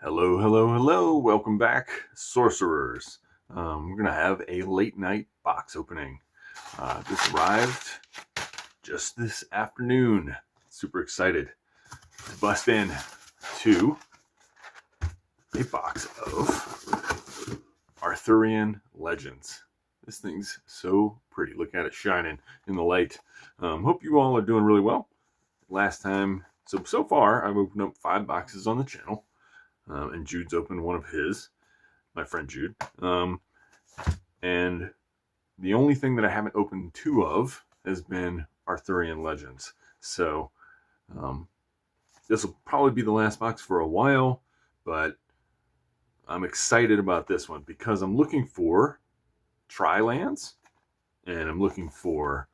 Hello, hello, hello. Welcome back, sorcerers. We're going to have a late night box opening. This arrived just this afternoon. Super excited to bust in to a box of Arthurian Legends. This thing's so pretty. Look at it shining in the light. Hope you all are doing really well. Last time, so far, I've opened up 5 boxes on the channel. And Jude's opened one of his, my friend Jude. And the only thing that I haven't opened 2 of has been Arthurian Legends. So this will probably be the last box for a while, but I'm excited about this one because I'm looking for tri-lands, and I'm looking for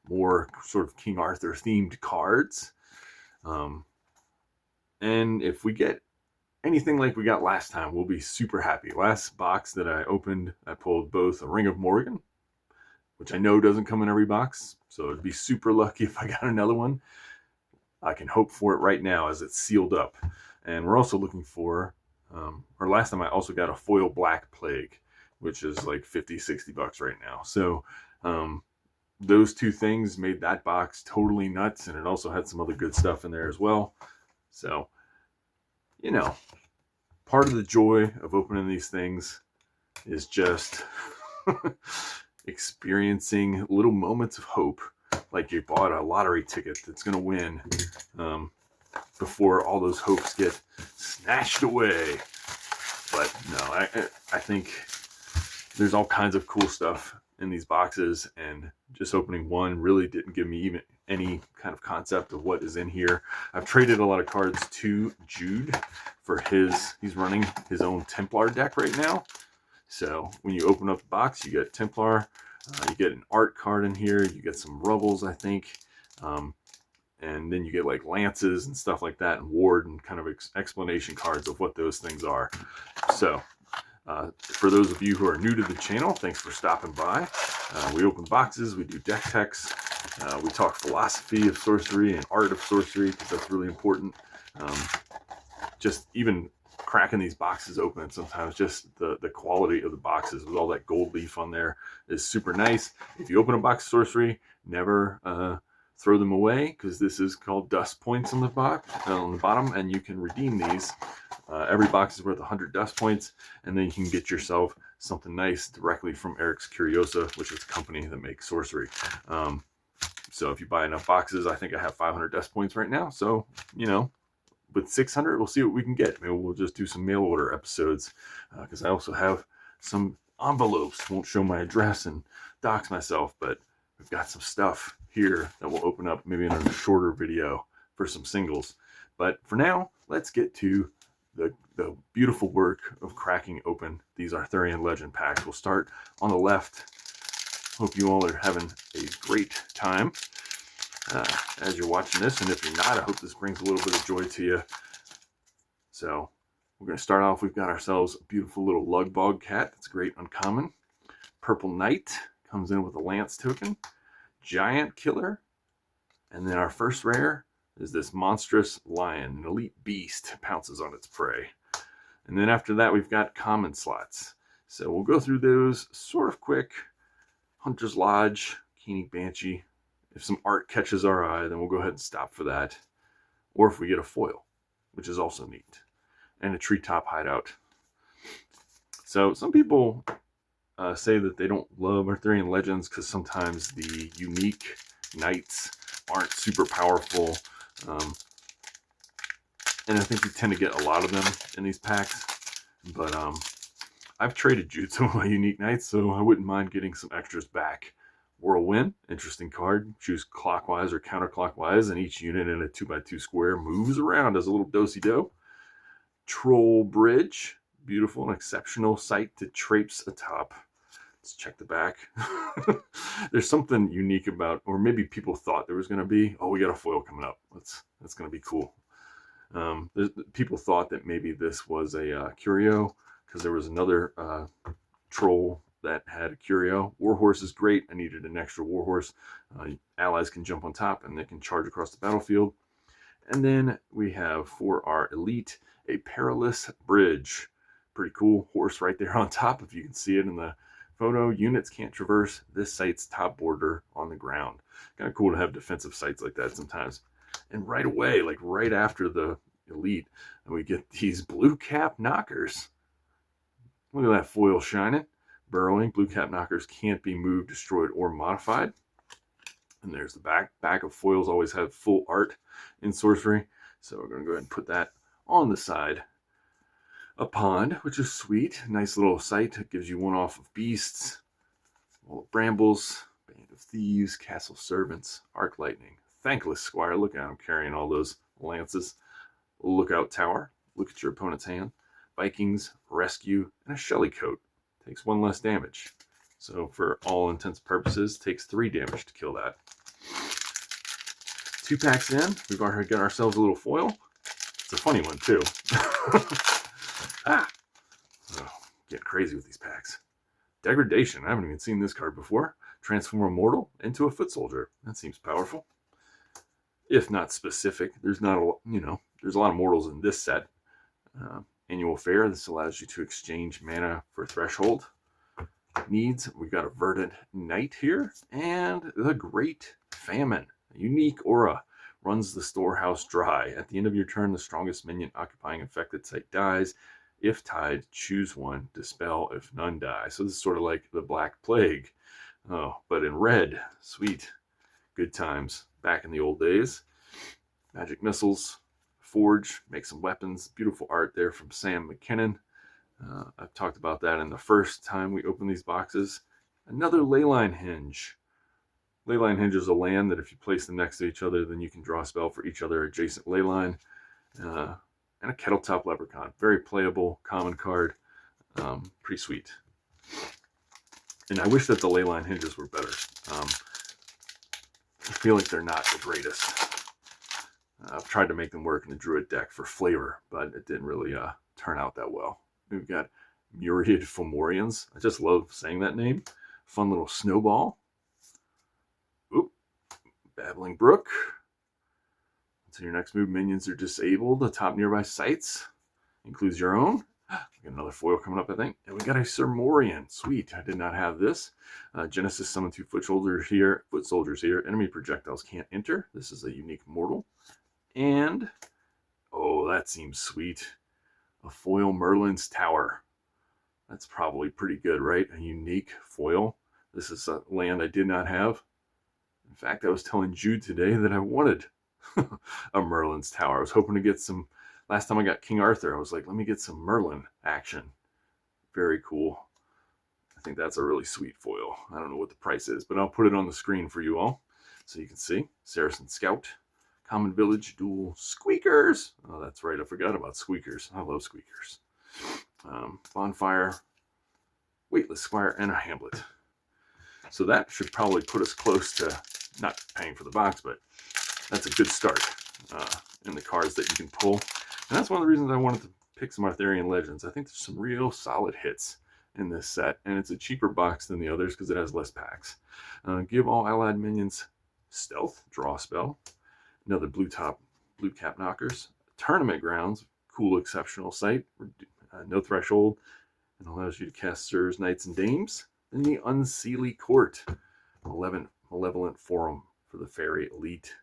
more sort of King Arthur themed cards. And if we get anything like we got last time, we'll be super happy. Last box that I opened, I pulled both a Ring of Morrigan, which I know doesn't come in every box, so it'd be super lucky if I got another one. I can hope for it right now as it's sealed up. And we're also looking for, or last time I also got a foil Black Plague, which is like 50, 60 bucks right now. So those 2 things made that box totally nuts, and it also had some other good stuff in there as well. So, you know, part of the joy of opening these things is just experiencing little moments of hope, like you bought a lottery ticket that's going to win, before all those hopes get snatched away. But no, I think there's all kinds of cool stuff in these boxes, and just opening one really didn't give me even any kind of concept of what is in here. I've traded a lot of cards to Jude for he's running his own Templar deck right now. So when you open up the box, you get Templar, you get an art card in here, you get some Rebels, I think, and then you get like lances and stuff like that, and ward and kind of explanation cards of what those things are. So for those of you who are new to the channel, thanks for stopping by. We open boxes, we do deck techs, we talk philosophy of sorcery and art of sorcery, because that's really important. Just even cracking these boxes open, sometimes just the quality of the boxes with all that gold leaf on there is super nice. If you open a box of sorcery, never throw them away, because this is called dust points on the bottom, and you can redeem these. Every box is worth 100 dust points, and then you can get yourself something nice directly from Eric's Curiosa, which is a company that makes sorcery. So if you buy enough boxes, I think I have 500 dust points right now. So, with 600, we'll see what we can get. Maybe we'll just do some mail order episodes, because I also have some envelopes. Won't show my address and dox myself, but we've got some stuff here that will open up maybe in a shorter video for some singles. But for now, let's get to the beautiful work of cracking open these Arthurian Legend packs. We'll start on the left. Hope you all are having a great time as you're watching this, and if you're not, I hope this brings a little bit of joy to you. So we're going to start off. We've got ourselves a beautiful little Lugbog cat. That's great uncommon. Purple Knight comes in with a Lance token. Giant Killer, and then our first rare is this monstrous lion. An elite beast pounces on its prey. And then after that, we've got common slots. So we'll go through those sort of quick. Hunter's Lodge, Keening Banshee. If some art catches our eye, then we'll go ahead and stop for that. Or if we get a foil, which is also neat. And a Treetop Hideout. So some people say that they don't love Arthurian Legends because sometimes the unique knights aren't super powerful. And I think we tend to get a lot of them in these packs. But I've traded Jude some of my unique knights, so I wouldn't mind getting some extras back. Whirlwind, interesting card. Choose clockwise or counterclockwise, and each unit in a 2x2 square moves around as a little do-si-do. Troll Bridge, beautiful and exceptional sight to traipse atop. Let's check the back. There's something unique about, or maybe people thought there was going to be, oh, we got a foil coming up. That's going to be cool. People thought that maybe this was a curio, because there was another troll that had a curio. Warhorse is great. I needed an extra warhorse. Allies can jump on top and they can charge across the battlefield. And then we have for our elite, a perilous bridge. Pretty cool horse right there on top, if you can see it in the photo. Units can't traverse this site's top border on the ground. Kind of cool to have defensive sites like that sometimes. And right away, like right after the elite, we get these blue cap knockers. Look at that foil shining. Burrowing, blue cap knockers can't be moved, destroyed, or modified. And there's the back. Back of foils always have full art in Sorcery. So we're going to go ahead and put that on the side. A pond, which is sweet. Nice little site. It gives you one off of beasts. Wall of brambles. Band of thieves. Castle servants. Arc lightning. Thankless squire. Look at him carrying all those lances. Lookout tower. Look at your opponent's hand. Vikings. Rescue. And a Shelly coat. Takes 1 less damage. So for all intents and purposes, takes 3 damage to kill that. 2 packs in, we've already got ourselves a little foil. It's a funny one too. Getting crazy with these packs. Degradation, I haven't even seen this card before. Transform a mortal into a foot soldier. That seems powerful. If not specific, there's not a, there's a lot of mortals in this set. Annual fair, this allows you to exchange mana for threshold. Needs, we've got a Verdant Knight here, and the Great Famine. A unique aura. Runs the storehouse dry. At the end of your turn, the strongest minion occupying affected site dies. If tied, choose one. Dispel if none die. So this is sort of like the Black Plague. Oh, but in red. Sweet. Good times. Back in the old days. Magic missiles. Forge. Make some weapons. Beautiful art there from Sam McKinnon. I've talked about that in the first time we opened these boxes. Another Leyline Hinge. Leyline Hinge is a land that if you place them next to each other, then you can draw a spell for each other adjacent leyline. And a Kettletop Leprechaun. Very playable, common card. Pretty sweet. And I wish that the Leyline Hinges were better. I feel like they're not the greatest. I've tried to make them work in the Druid deck for flavor, but it didn't really turn out that well. We've got Myriad Fomorians. I just love saying that name. Fun little snowball. Oop. Babbling Brook. Until your next move, minions are disabled. The top nearby sites includes your own. We got another foil coming up, I think. And we got a Sermorian. Sweet. I did not have this. Genesis summon 2 foot soldiers here. Enemy projectiles can't enter. This is a unique mortal. And, oh, that seems sweet. A foil Merlin's Tower. That's probably pretty good, right? A unique foil. This is a land I did not have. In fact, I was telling Jude today that I wanted a Merlin's Tower. I was hoping to get some. Last time I got King Arthur, I was like, let me get some Merlin action. Very cool. I think that's a really sweet foil. I don't know what the price is, but I'll put it on the screen for you all so you can see. Saracen Scout. Common Village Duel Squeakers. Oh, that's right. I forgot about Squeakers. I love Squeakers. Bonfire, Weightless Squire, and a Hamlet. So that should probably put us close to not paying for the box, but that's a good start in the cards that you can pull. And that's one of the reasons I wanted to pick some Arthurian Legends. I think there's some real solid hits in this set, and it's a cheaper box than the others because it has less packs. Give all allied minions stealth, draw a spell. Another blue cap knockers. Tournament grounds, cool exceptional site. No threshold, and allows you to cast Sirs, Knights, and Dames. Then the Unseelie Court, Malevolent Forum for the Fairy Elite.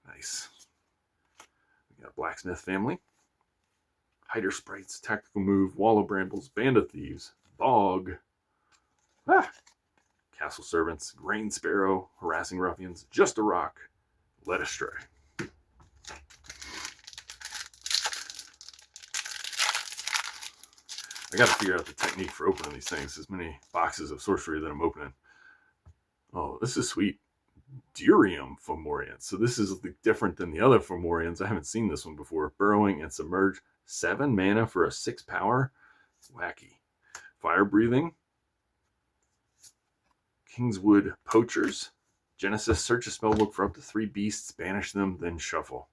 Nice. We got Blacksmith Family. Hider Sprites, Tactical Move, Wall of Brambles, Band of Thieves, Bog. Castle Servants, Grain Sparrow, Harassing Ruffians, Just a Rock, Led Astray. I got to figure out the technique for opening these things. As many boxes of sorcery that I'm opening. Oh, this is sweet. Durium Fomorians. So this is different than the other Fomorians. I haven't seen this one before. Burrowing and Submerge. 7 mana for a 6 power. Wacky. Fire Breathing. Kingswood Poachers. Genesis, search a spellbook for up to 3 beasts, banish them, then shuffle.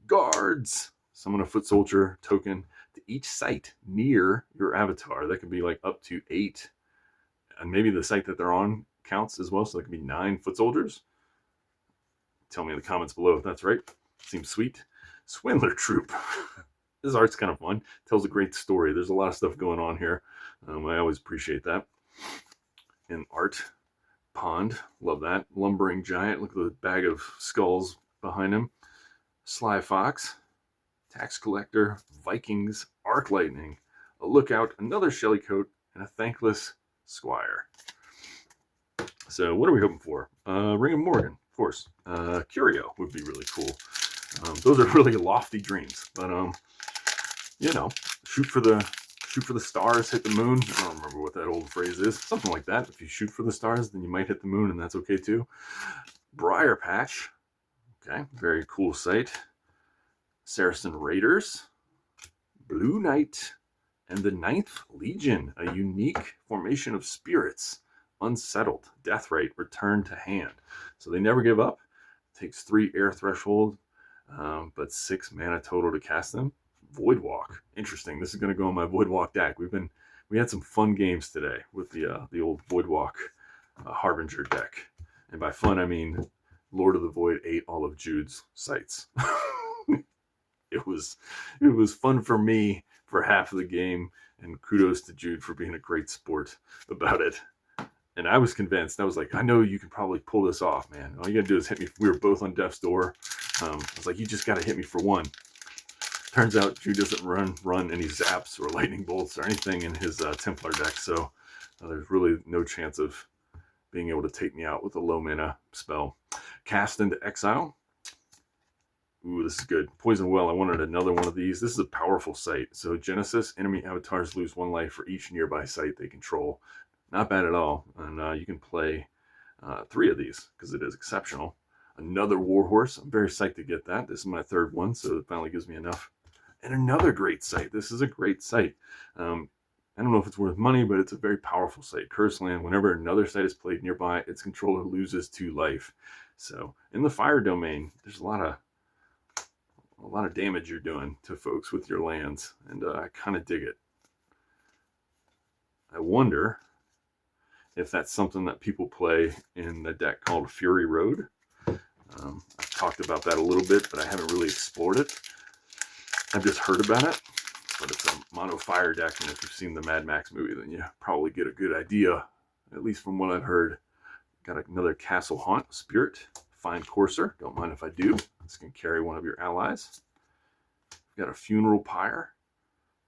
Guards. Summon a foot soldier token to each site near your avatar. That could be like up to 8. And maybe the site that they're on counts as well, so that could be 9 foot soldiers. Tell me in the comments below if that's right. Seems sweet. Swindler Troop. This art's kind of fun. Tells a great story. There's a lot of stuff going on here. I always appreciate that. And art. Pond. Love that. Lumbering Giant. Look at the bag of skulls behind him. Sly Fox. Tax Collector. Vikings. Arc Lightning. A Lookout. Another Shellycoat. And a Thankless Squire. So what are we hoping for? Ring of Morrigan, of course. Curio would be really cool. Those are really lofty dreams, but you know, shoot for the stars, hit the moon. I don't remember what that old phrase is. Something like that. If you shoot for the stars, then you might hit the moon, and that's okay too. Briar Patch. Okay, very cool sight. Saracen Raiders. Blue Knight. And the Ninth Legion, a unique formation of spirits. Unsettled. Death rate. Return to hand. So they never give up. Takes 3 air threshold, but 6 mana total to cast them. Voidwalk. Interesting. This is going to go on my Voidwalk deck. We had some fun games today with the old Voidwalk Harbinger deck. And by fun, I mean Lord of the Void ate all of Jude's sites. It was fun for me for half of the game, and kudos to Jude for being a great sport about it. And I was convinced. I was like, I know you can probably pull this off, man. All you gotta do is hit me. We were both on death's door. I was like, you just gotta hit me for one. Turns out Jude doesn't run any zaps or lightning bolts or anything in his Templar deck, so there's really no chance of being able to take me out with a low mana spell. Cast into Exile. Ooh, this is good. Poison Well, I wanted another one of these. This is a powerful site. So Genesis, enemy avatars lose 1 life for each nearby site they control. Not bad at all. And you can play 3 of these because it is exceptional. Another Warhorse. I'm very psyched to get that. This is my 3rd one, so it finally gives me enough. And another great site. This is a great site. I don't know if it's worth money, but it's a very powerful site. Curse Land, whenever another site is played nearby, its controller loses 2 life. So in the fire domain, there's a lot of damage you're doing to folks with your lands, and I kind of dig it. I wonder if that's something that people play in the deck called Fury Road. I've talked about that a little bit, but I haven't really explored it. I've just heard about it, but it's a mono fire deck, and if you've seen the Mad Max movie, then you probably get a good idea, at least from what I've heard. Got another Castle Haunt Spirit. Find Courser. Don't mind if I do. This can carry one of your allies. We've got a Funeral Pyre.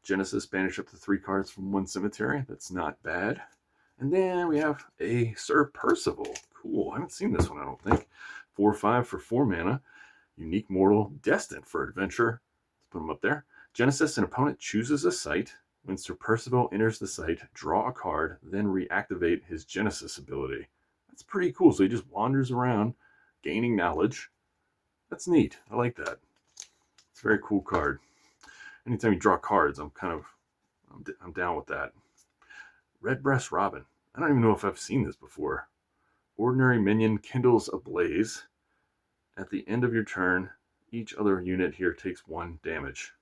Genesis, banish up to 3 cards from 1 cemetery. That's not bad. And then we have a Sir Percival. Cool. I haven't seen this one, I don't think. 4/5 for 4 mana. Unique Mortal, destined for adventure. Let's put him up there. Genesis, an opponent chooses a site. When Sir Percival enters the site, draw a card, then reactivate his Genesis ability. That's pretty cool. So he just wanders around, gaining knowledge. That's neat. I like that. It's a very cool card. Anytime you draw cards, I'm down with that. Redbreast Robin. I don't even know if I've seen this before. Ordinary minion kindles a blaze. At the end of your turn, each other unit here takes 1 damage.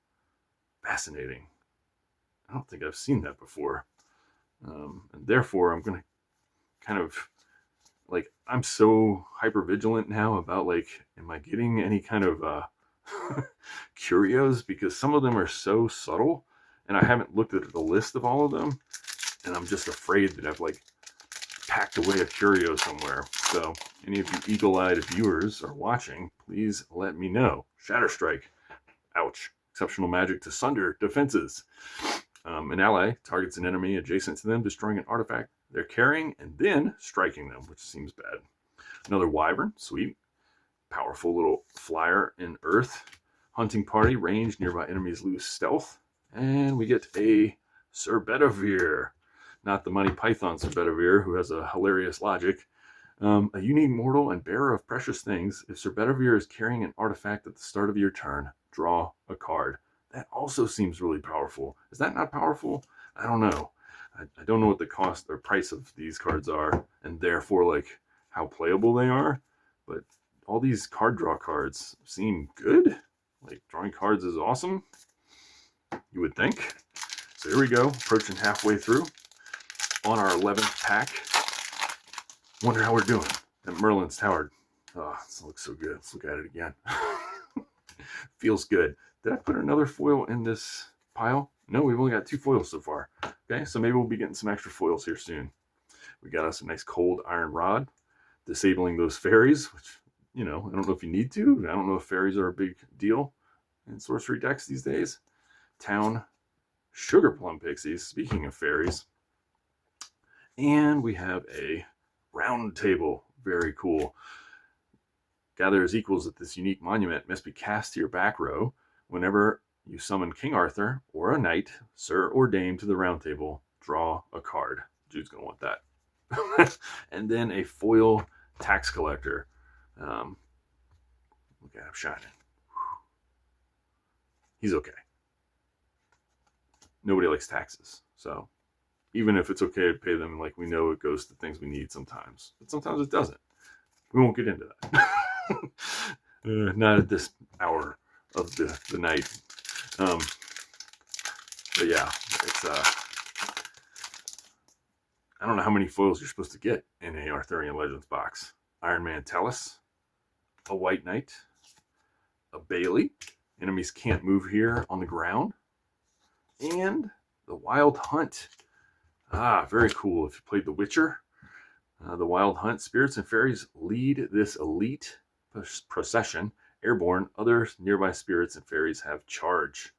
Fascinating. I don't think I've seen that before. And therefore, I'm going to kind of, like, I'm so hyper vigilant now about, like, am I getting any kind of curios? Because some of them are so subtle, and I haven't looked at the list of all of them, and I'm just afraid that I've, like, packed away a curio somewhere. So any of you eagle-eyed viewers are watching, please let me know. Shatter Strike. Ouch. Exceptional magic to sunder defenses. An ally targets an enemy adjacent to them, destroying an artifact they're carrying, and then striking them, which seems bad. Another Wyvern. Sweet. Powerful little flyer in Earth. Hunting Party. Range. Nearby enemies lose stealth. And we get a Sir Bedivere. Not the Monty Python Sir Bedivere, who has a hilarious logic. A unique mortal and bearer of precious things. If Sir Bedivere is carrying an artifact at the start of your turn, draw a card. That also seems really powerful. Is that not powerful? I don't know. I don't know what the cost or price of these cards are, and therefore, like, how playable they are. But all these card draw cards seem good. Like, drawing cards is awesome, you would think. So here we go, approaching halfway through on our 11th pack. Wonder how we're doing. That Merlin's Tower. Oh, this looks so good. Let's look at it again. Feels good. Did I put another foil in this pile? No, we've only got 2 foils so far. Okay, so maybe we'll be getting some extra foils here soon. We got us a nice cold iron rod, disabling those fairies, which, I don't know if you need to. I don't know if fairies are a big deal in sorcery decks these days. Town sugar plum pixies, speaking of fairies. And we have a round table. Very cool. Gather as equals at this unique monument must be cast to your back row whenever you summon King Arthur or a knight, sir or dame to the round table. Draw a card. Jude's going to want that. And then a foil tax collector. Look at him shining. He's okay. Nobody likes taxes. So even if it's okay to pay them, like, we know it goes to things we need sometimes. But sometimes it doesn't. We won't get into that. Not at this hour of the night. But yeah, it's I don't know how many foils you're supposed to get in a Arthurian Legends box. Iron Man Talus, a White Knight, a Bailey. Enemies can't move here on the ground. And the Wild Hunt. Very cool. If you played The Witcher, the Wild Hunt, spirits and fairies lead this elite procession. Airborne, other nearby spirits and fairies have charge.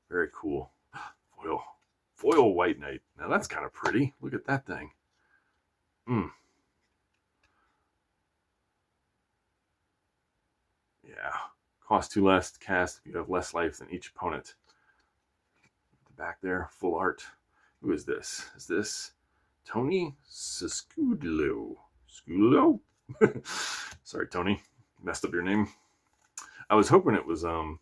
Very cool. Foil White Knight. Now that's kind of pretty. Look at that thing. Yeah. Cost 2 less to cast if you have less life than each opponent. The back there, full art. Who is this? Is this Tony Sisculo? Sculo? Sorry, Tony. Messed up your name. I was hoping it was going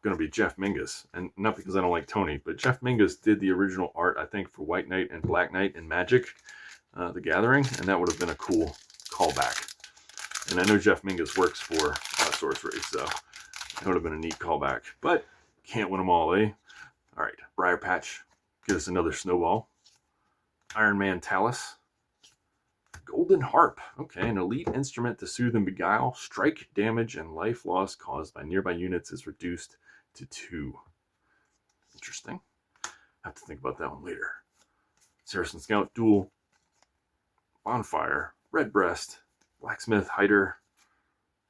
to be Jeff Mingus, and not because I don't like Tony, but Jeff Mingus did the original art, I think, for White Knight and Black Knight in Magic, the Gathering, and that would have been a cool callback. And I know Jeff Mingus works for Sorcery, so that would have been a neat callback. But can't win them all, eh? All right, Briar Patch, get us another snowball. Iron Man Talus. Golden Harp. Okay, an elite instrument to soothe and beguile. Strike damage and life loss caused by nearby units is reduced to 2. Interesting. I have to think about that one later. Saracen Scout Duel. Bonfire. Redbreast. Blacksmith Hider.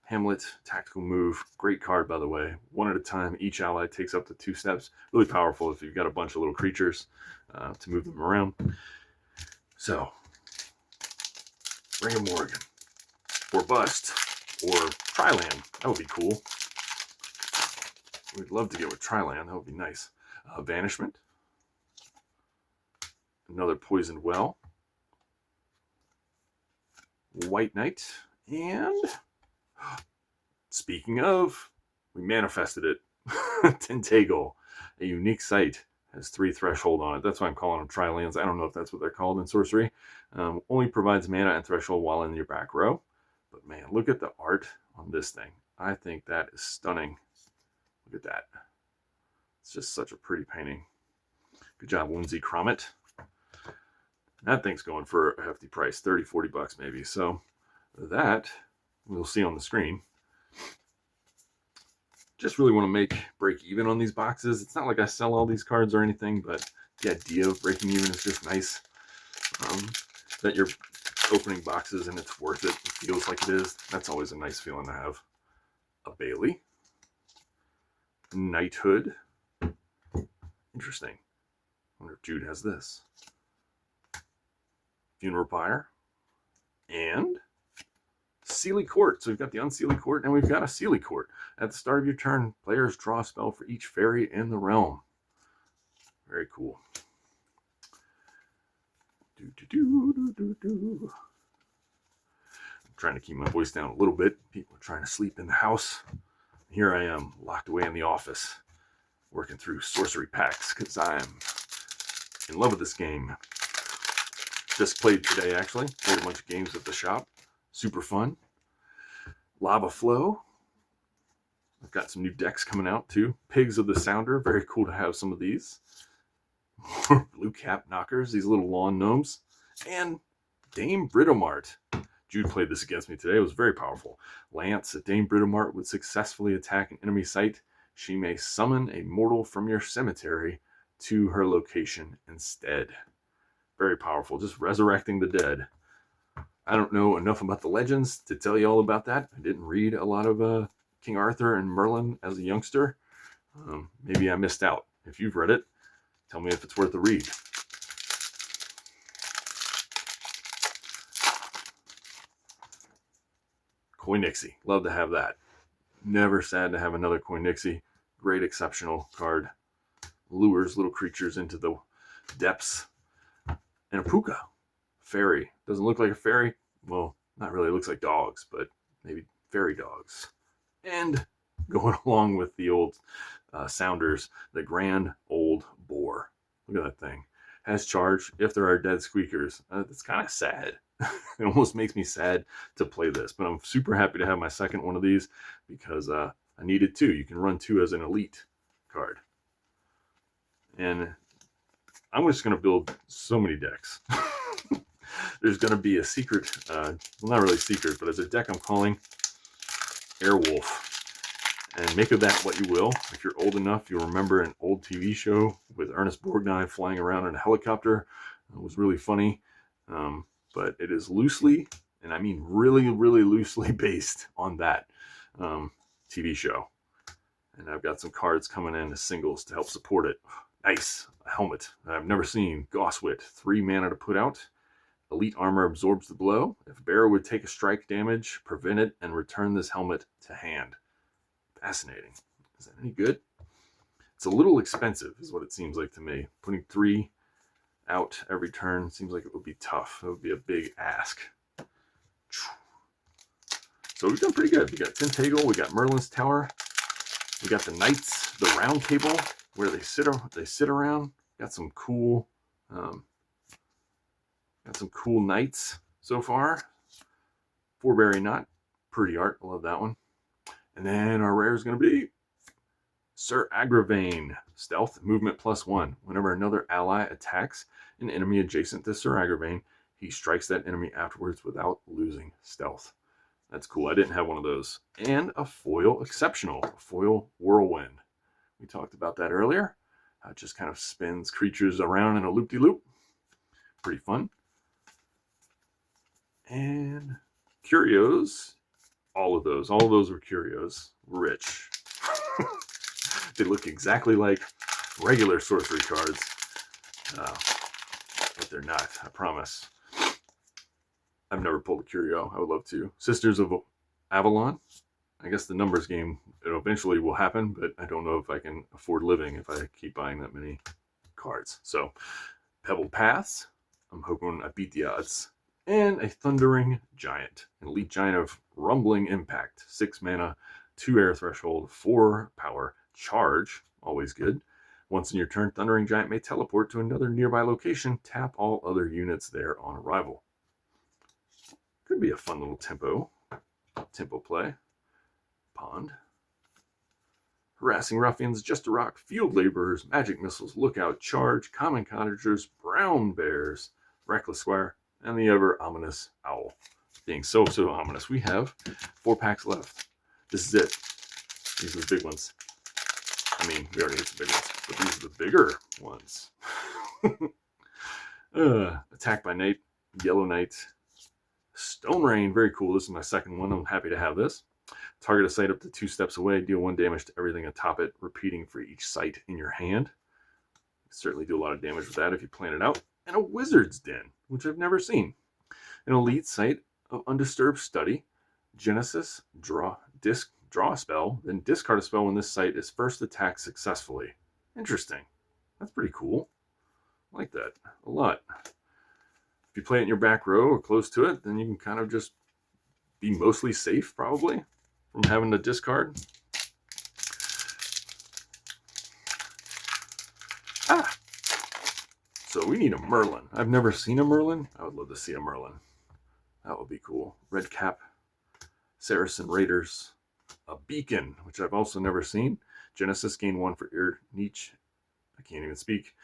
Hamlet. Tactical Move. Great card, by the way. 1 at a time. Each ally takes up to 2 steps. Really powerful if you've got a bunch of little creatures to move them around. So, Ring of Morrigan, or Bust, or Triland. That would be cool. We'd love to get with Triland. That would be nice. Banishment. Another Poisoned Well. White Knight. And, speaking of, we manifested it. Tentacle, a unique site. Has 3 threshold on it. That's why I'm calling them Trilands. I don't know if that's what they're called in Sorcery. Only provides mana and threshold while in your back row. But man, look at the art on this thing. I think that is stunning. Look at that. It's just such a pretty painting. Good job, Lindsay Cromit. That thing's going for a hefty price, 30, 40 bucks maybe. So that we'll see on the screen. Just really want to break even on these boxes. It's not like I sell all these cards or anything, but the idea of breaking even is just nice. That you're opening boxes and it's worth it. It feels like it is. That's always a nice feeling to have. A Bailey. Knighthood. Interesting. Wonder if Jude has this. Funeral Pyre. And Sealy Court. So we've got the Unsealy Court and we've got a Sealy Court. At the start of your turn, players draw a spell for each fairy in the realm. Very cool. I'm trying to keep my voice down a little bit. People are trying to sleep in the house. Here I am, locked away in the office, working through sorcery packs because I'm in love with this game. Just played today, actually. Played a bunch of games at the shop. Super fun. Lava Flow. I've got some new decks coming out too. Pigs of the Sounder. Very cool to have some of these. Blue Cap Knockers. These little lawn gnomes. And Dame Britomart. Jude played this against me today. It was very powerful. Lance, if Dame Britomart would successfully attack an enemy site, she may summon a mortal from your cemetery to her location instead. Very powerful, just resurrecting the dead. I don't know enough about the legends to tell you all about that. I didn't read a lot of King Arthur and Merlin as a youngster. Maybe I missed out. If you've read it, tell me if it's worth a read. Koinixie, love to have that. Never sad to have another Koinixie. Great exceptional card. Lures little creatures into the depths. And a Puka, fairy. Doesn't look like a fairy. Well, not really. It looks like dogs, but maybe fairy dogs. And going along with the old sounders, the Grand Old Boar. Look at that thing. Has charge if there are dead squeakers. It's kind of sad. It almost makes me sad to play this, but I'm super happy to have my second one of these because I needed two. You can run two as an elite card. And I'm just going to build so many decks. There's going to be a secret, well, not really secret, but it's a deck I'm calling Airwolf. And make of that what you will. If you're old enough, you'll remember an old TV show with Ernest Borgnine flying around in a helicopter. It was really funny. But it is loosely, and I mean really, really loosely based on that TV show. And I've got some cards coming in as singles to help support it. Nice. A helmet I've never seen. Goswit, 3 mana to put out. Elite armor absorbs the blow. If bearer would take a strike damage, prevent it, and return this helmet to hand. Fascinating. Is that any good? It's a little expensive, is what it seems like to me. Putting 3 out every turn seems like it would be tough. It would be a big ask. So we've done pretty good. We got Tentacle, we got Merlin's Tower, we got the Knights, the round table where they sit around. Got some cool knights so far. 4-berry knot, pretty art. I love that one. And then our rare is going to be Sir Agravain, stealth, movement +1. Whenever another ally attacks an enemy adjacent to Sir Agravain, he strikes that enemy afterwards without losing stealth. That's cool. I didn't have one of those. And a foil exceptional, a foil whirlwind. We talked about that earlier. It just kind of spins creatures around in a loop-de-loop. Pretty fun. And curios, all of those were curios. Rich. They look exactly like regular sorcery cards, but they're not, I promise. I've never pulled a curio. I would love to. Sisters of Avalon. I guess the numbers game, it eventually will happen, but I don't know if I can afford living if I keep buying that many cards. So, Pebbled Paths. I'm hoping I beat the odds. And a Thundering Giant. An elite giant of rumbling impact. 6 mana, 2 air threshold, 4 power. Charge, always good. Once in your turn, Thundering Giant may teleport to another nearby location. Tap all other units there on arrival. Could be a fun little tempo play. Pond. Harassing Ruffians, Just a Rock, Field Laborers, Magic Missiles, Lookout, Charge, Common Cottagers, Brown Bears, Reckless Squire, and the ever ominous Owl. Being so ominous. We have 4 packs left. This is it. These are the big ones. I mean, we already hit the big ones, but these are the bigger ones. Attack by Night, Yellow Knight, Stone Rain, very cool. This is my second one. I'm happy to have this. Target a site up to 2 steps away. Deal 1 damage to everything atop it, repeating for each site in your hand. Certainly do a lot of damage with that if you plan it out. And a Wizard's Den, which I've never seen. An elite site of Undisturbed Study. Genesis, draw a spell, then discard a spell when this site is first attacked successfully. Interesting. That's pretty cool. I like that a lot. If you play it in your back row or close to it, then you can kind of just be mostly safe, probably, from having to discard. So we need a Merlin. I've never seen a Merlin. I would love to see a Merlin. That would be cool. Red Cap, Saracen Raiders, a Beacon, which I've also never seen. Genesis, gain 1 for each. I can't even speak.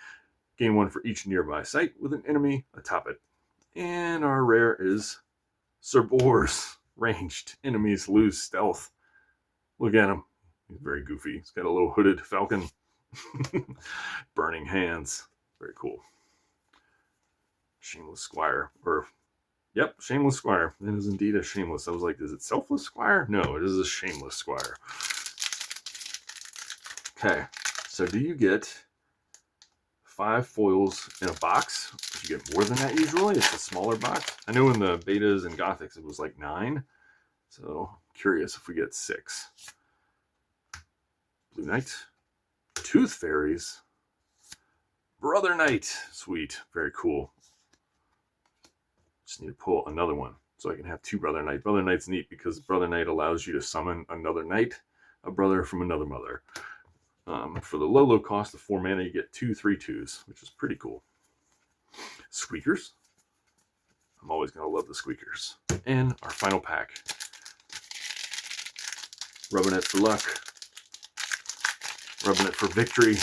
Gain 1 for each nearby site with an enemy atop it. And our rare is Cerberus. Ranged. Enemies lose stealth. Look at him. He's very goofy. He's got a little hooded falcon. Burning hands. Very cool. Shameless Squire. Yep, Shameless Squire. It is indeed a shameless. I was like, is it Selfless Squire? No, it is a Shameless Squire. Okay, so do you get 5 foils in a box? You get more than that usually. It's a smaller box. I know in the betas and gothics it was like 9. So curious if we get 6. Blue Knight. Tooth Fairies. Brother Knight. Sweet. Very cool. Just need to pull another one so I can have 2 Brother Knight. Brother Knight's neat because Brother Knight allows you to summon another knight, a brother from another mother. For the low cost of 4 mana, you get 2 3/2s, which is pretty cool. Squeakers. I'm always going to love the squeakers. And our final pack. Rubbing it for luck. Rubbing it for victory.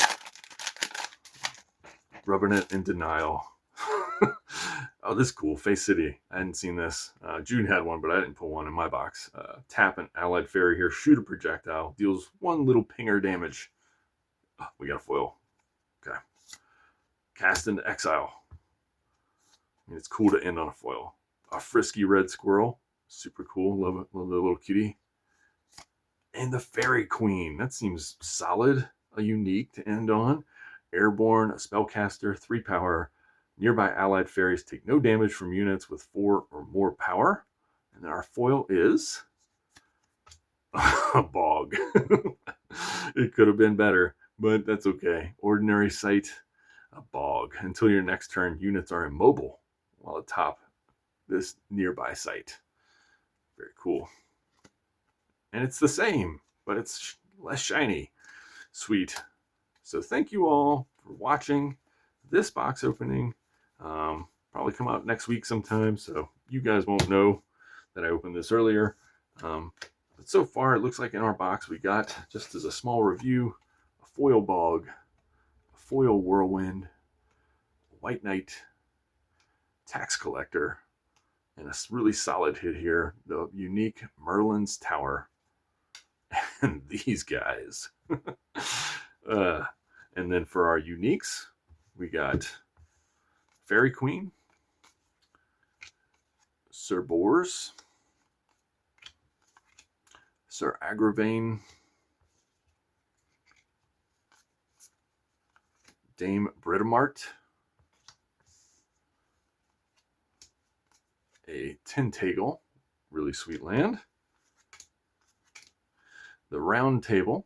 Rubbing it in denial. Oh, this is cool. Face City. I hadn't seen this. June had one, but I didn't pull one in my box. Tap an allied fairy here. Shoot a projectile. Deals 1 little pinger damage. Oh, we got a foil. Okay. Cast into exile. I mean, it's cool to end on a foil. A frisky red squirrel. Super cool. Love it. Love the little kitty. And the Fairy Queen. That seems solid. A unique to end on. Airborne, a spellcaster, 3 power. Nearby allied fairies take no damage from units with 4 or more power. And then our foil is a bog. It could have been better, but that's okay. Ordinary sight, a bog. Until your next turn, units are immobile while atop this nearby site. Very cool. And it's the same, but it's less shiny. Sweet. So thank you all for watching this box opening. Probably come out next week sometime, so you guys won't know that I opened this earlier. But so far, it looks like in our box we got, just as a small review, a foil bog, a foil whirlwind, a white knight, tax collector, and a really solid hit here, the unique Merlin's Tower. And these guys. And then for our uniques, we got Fairy Queen, Cerberus, Sir Agravain, Dame Britomart, a Tentacle, really sweet land, the Round Table,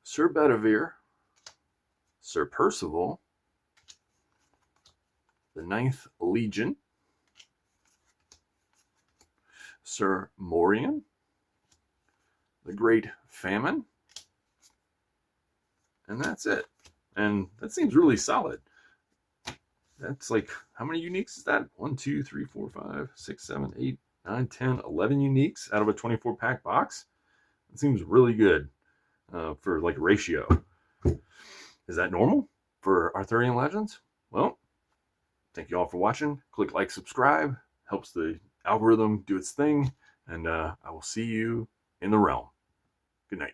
Sir Bedivere, Sir Percival, the 9th Legion, Sir Morrigan, the Great Famine, and that's it. And that seems really solid. That's like, how many uniques is that? 1, 2, 3, 4, 5, 6, 7, 8, 9, 10, 11 uniques out of a 24 pack box. It seems really good for like ratio. Is that normal for Arthurian Legends? Well, thank you all for watching. Click like, subscribe. Helps the algorithm do its thing. And I will see you in the realm. Good night.